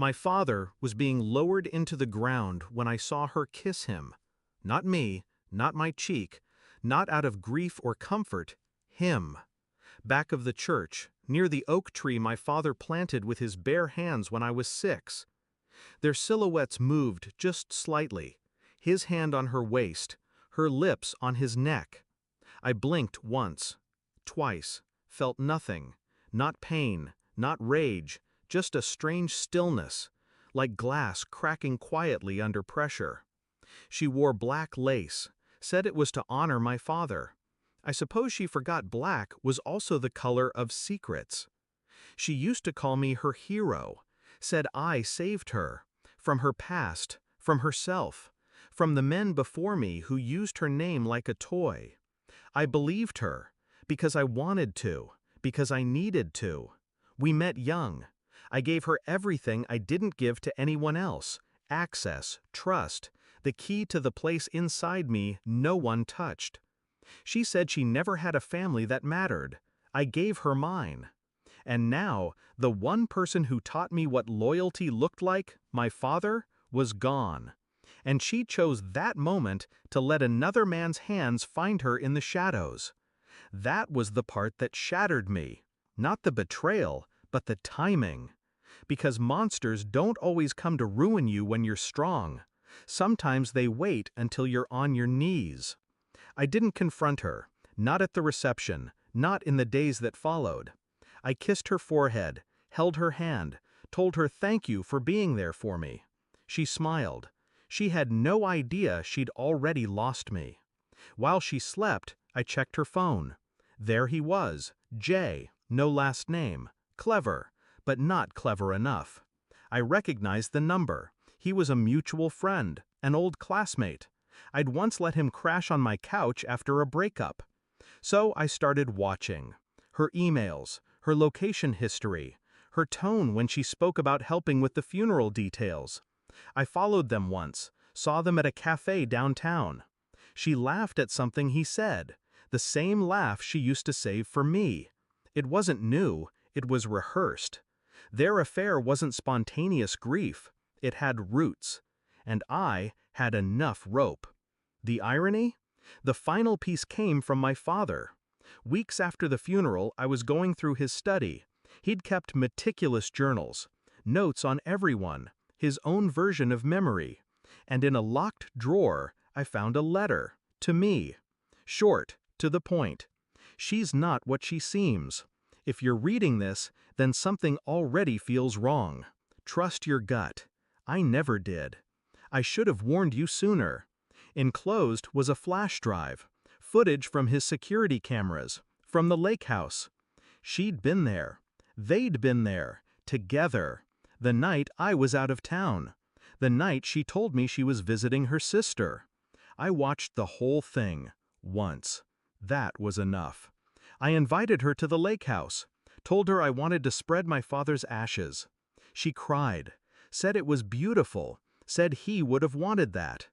My father was being lowered into the ground when I saw her kiss him. Not me, not my cheek, not out of grief or comfort, him. Back of the church, near the oak tree my father planted with his bare hands when I was 6. Their silhouettes moved just slightly, his hand on her waist, her lips on his neck. I blinked once, twice, felt nothing, not pain, not rage, just a strange stillness, like glass cracking quietly under pressure. She wore black lace, said it was to honor my father. I suppose she forgot black was also the color of secrets. She used to call me her hero, said I saved her, from her past, from herself, from the men before me who used her name like a toy. I believed her, because I wanted to, because I needed to. We met young. I gave her everything I didn't give to anyone else: access, trust, the key to the place inside me no one touched. She said she never had a family that mattered. I gave her mine. And now, the one person who taught me what loyalty looked like, my father, was gone. And she chose that moment to let another man's hands find her in the shadows. That was the part that shattered me. Not the betrayal, but the timing. Because monsters don't always come to ruin you when you're strong. Sometimes they wait until you're on your knees. I didn't confront her, not at the reception, not in the days that followed. I kissed her forehead, held her hand, told her thank you for being there for me. She smiled. She had no idea she'd already lost me. While she slept, I checked her phone. There he was, Jay, no last name, clever, but not clever enough. I recognized the number. He was a mutual friend, an old classmate. I'd once let him crash on my couch after a breakup. So I started watching. Her emails, her location history, her tone when she spoke about helping with the funeral details. I followed them once, saw them at a cafe downtown. She laughed at something he said, the same laugh she used to save for me. It wasn't new, it was rehearsed. Their affair wasn't spontaneous grief, it had roots. And I had enough rope. The irony? The final piece came from my father. Weeks after the funeral, I was going through his study. He'd kept meticulous journals, notes on everyone, his own version of memory. And in a locked drawer, I found a letter, to me. Short, to the point. She's not what she seems. If you're reading this, then something already feels wrong. Trust your gut. I never did. I should have warned you sooner. Enclosed was a flash drive, footage from his security cameras, from the lake house. She'd been there. They'd been there, together, the night I was out of town, the night she told me she was visiting her sister. I watched the whole thing, once. That was enough. I invited her to the lake house, told her I wanted to spread my father's ashes. She cried, said it was beautiful, said he would have wanted that.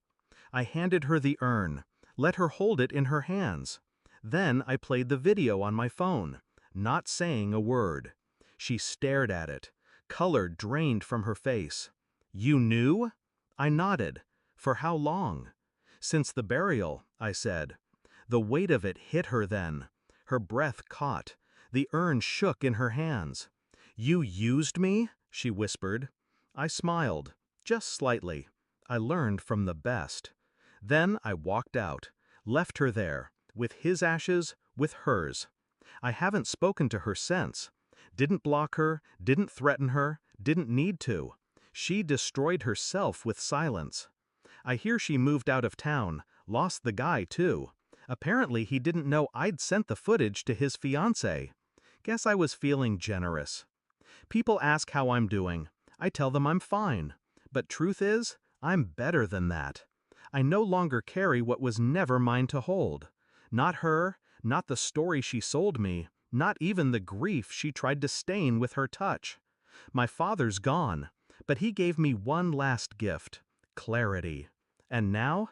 I handed her the urn, let her hold it in her hands. Then I played the video on my phone, not saying a word. She stared at it, color drained from her face. You knew? I nodded. For how long? Since the burial, I said. The weight of it hit her then. Her breath caught. The urn shook in her hands. You used me? She whispered. I smiled, just slightly. I learned from the best. Then I walked out, left her there, with his ashes, with hers. I haven't spoken to her since. Didn't block her, didn't threaten her, didn't need to. She destroyed herself with silence. I hear she moved out of town, lost the guy too. Apparently he didn't know I'd sent the footage to his fiancée. Guess I was feeling generous. People ask how I'm doing. I tell them I'm fine. But truth is, I'm better than that. I no longer carry what was never mine to hold. Not her, not the story she sold me, not even the grief she tried to stain with her touch. My father's gone, but he gave me one last gift: clarity. And now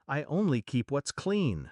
I only keep what's clean.